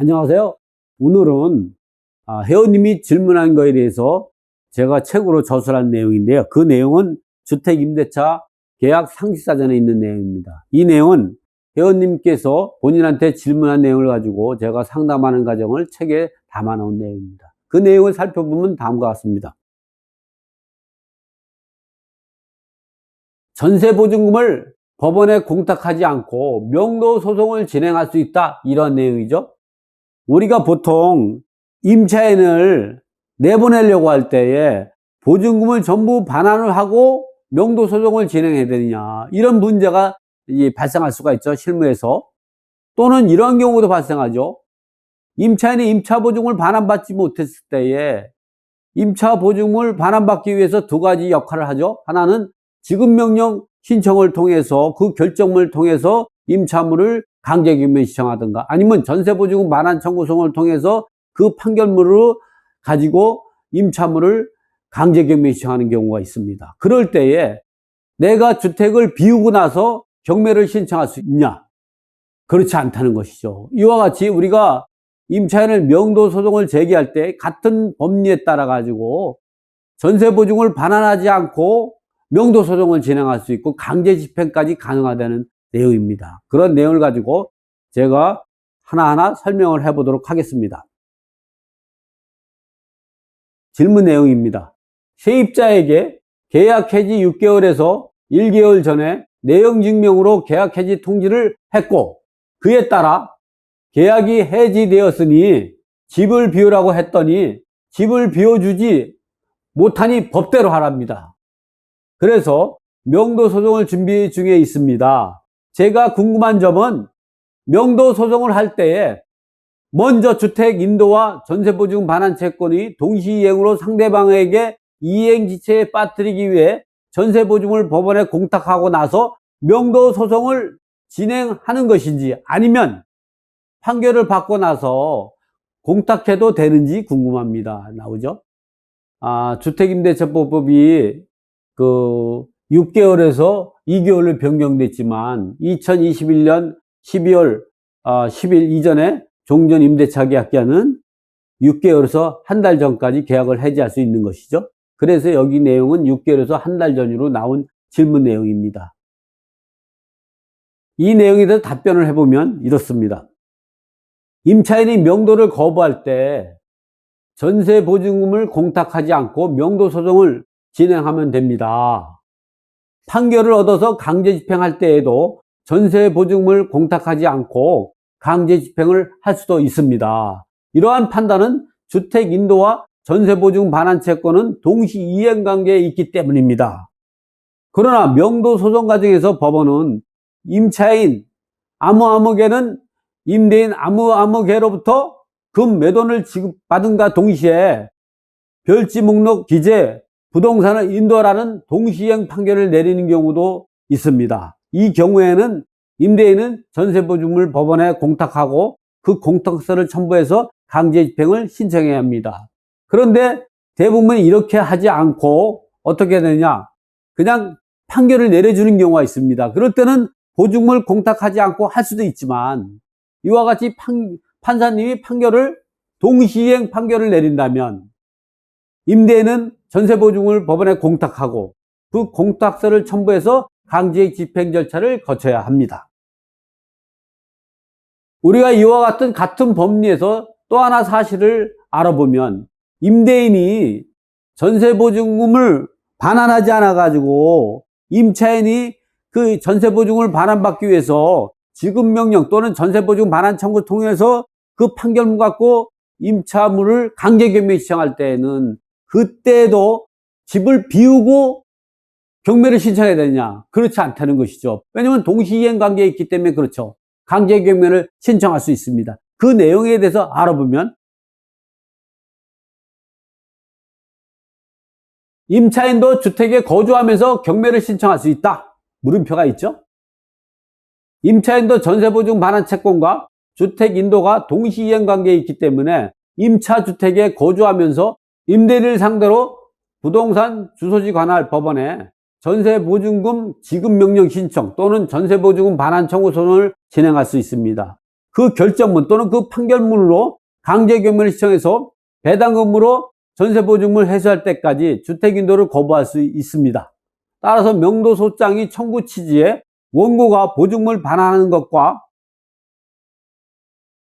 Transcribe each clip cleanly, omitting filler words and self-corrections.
안녕하세요. 오늘은 회원님이 질문한 거에 대해서 제가 책으로 저술한 내용인데요. 그 내용은 주택임대차 계약 상식사전에 있는 내용입니다. 이 내용은 회원님께서 본인한테 질문한 내용을 가지고 제가 상담하는 과정을 책에 담아 놓은 내용입니다. 그 내용을 살펴보면 다음과 같습니다. 전세보증금을 법원에 공탁하지 않고 명도소송을 진행할 수 있다, 이런 내용이죠. 우리가 보통 임차인을 내보내려고 할 때에 보증금을 전부 반환을 하고 명도소송을 진행해야 되느냐, 이런 문제가 발생할 수가 있죠, 실무에서. 또는 이런 경우도 발생하죠. 임차인이 임차보증금을 반환받지 못했을 때에 임차보증금을 반환받기 위해서 두 가지 역할을 하죠. 하나는 지급명령 신청을 통해서 그 결정문을 통해서 임차물을 강제규명 신청하든가, 아니면 전세보증금 반환 청구소송을 통해서 그 판결문을 가지고 임차물을 강제규명 신청하는 경우가 있습니다. 그럴 때에 내가 주택을 비우고 나서 경매를 신청할 수 있냐? 그렇지 않다는 것이죠. 이와 같이 우리가 임차인을 명도소송을 제기할 때 같은 법리에 따라 가지고 전세보증금을 반환하지 않고 명도소송을 진행할 수 있고 강제집행까지 가능하다는 내용입니다. 그런 내용을 가지고 제가 하나하나 설명을 해보도록 하겠습니다. 질문 내용입니다. 세입자에게 계약 해지 6개월에서 1개월 전에 내용 증명으로 계약 해지 통지를 했고, 그에 따라 계약이 해지되었으니 집을 비우라고 했더니 집을 비워주지 못하니 법대로 하랍니다. 그래서 명도소송을 준비 중에 있습니다. 제가 궁금한 점은 명도소송을 할 때에 먼저 주택 인도와 전세보증금 반환 채권이 동시이행으로 상대방에게 이행지체에 빠뜨리기 위해 전세보증금을 법원에 공탁하고 나서 명도소송을 진행하는 것인지, 아니면 판결을 받고 나서 공탁해도 되는지 궁금합니다. 나오죠? 주택임대차법이 6개월에서 2개월로 변경됐지만 2021년 12월 10일 이전에 종전 임대차 계약기한은 6개월에서 한 달 전까지 계약을 해지할 수 있는 것이죠. 그래서 여기 내용은 6개월에서 한 달 전으로 나온 질문 내용입니다. 이 내용에 대해서 답변을 해보면 이렇습니다. 임차인이 명도를 거부할 때 전세보증금을 공탁하지 않고 명도소송을 진행하면 됩니다. 판결을 얻어서 강제집행할 때에도 전세보증금을 공탁하지 않고 강제집행을 할 수도 있습니다. 이러한 판단은 주택인도와 전세보증금 반환 채권은 동시 이행관계에 있기 때문입니다. 그러나 명도소송 과정에서 법원은 임차인 아무아무개는 임대인 아무아무개로부터 금매도를 지급받은가 동시에 별지 목록 기재 부동산을 인도하라는 동시이행 판결을 내리는 경우도 있습니다. 이 경우에는 임대인은 전세보증금을 법원에 공탁하고 그 공탁서를 첨부해서 강제집행을 신청해야 합니다. 그런데 대부분 이렇게 하지 않고 어떻게 되냐, 그냥 판결을 내려주는 경우가 있습니다. 그럴 때는 보증금을 공탁하지 않고 할 수도 있지만, 이와 같이 판사님이 동시이행 판결을 내린다면 임대인은 전세보증금을 법원에 공탁하고 그 공탁서를 첨부해서 강제 집행 절차를 거쳐야 합니다. 우리가 이와 같은 법리에서 또 하나 사실을 알아보면, 임대인이 전세보증금을 반환하지 않아 가지고 임차인이 그 전세보증금을 반환받기 위해서 지급명령 또는 전세보증금 반환 청구 통해서 그 판결문 갖고 임차물을 강제경매 신청할 때에는 그때도 집을 비우고 경매를 신청해야 되느냐? 그렇지 않다는 것이죠. 왜냐하면 동시이행 관계에 있기 때문에 그렇죠. 강제경매를 신청할 수 있습니다. 그 내용에 대해서 알아보면, 임차인도 주택에 거주하면서 경매를 신청할 수 있다, 물음표가 있죠. 임차인도 전세보증금 반환 채권과 주택인도가 동시이행 관계에 있기 때문에 임차주택에 거주하면서 임대인을 상대로 부동산 주소지 관할 법원에 전세보증금 지급명령 신청 또는 전세보증금 반환 청구 소송을 진행할 수 있습니다. 그 결정문 또는 그 판결문으로 강제경매를 신청해서 배당금으로 전세보증금을 회수할 때까지 주택인도를 거부할 수 있습니다. 따라서 명도소장이 청구 취지에 원고가 보증금을 반환하는 것과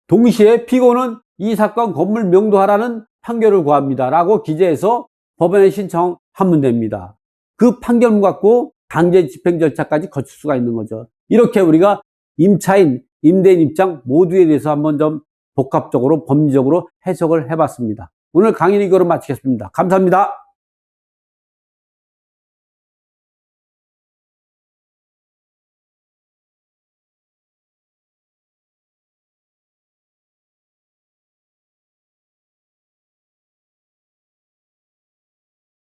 동시에 피고는 이 사건 건물 명도하라는 판결을 구합니다 라고 기재해서 법원에 신청하면 됩니다. 그 판결문 갖고 강제 집행 절차까지 거칠 수가 있는 거죠. 이렇게 우리가 임차인, 임대인 입장 모두에 대해서 한번 좀 복합적으로 법리적으로 해석을 해봤습니다. 오늘 강의는 이거로 마치겠습니다. 감사합니다.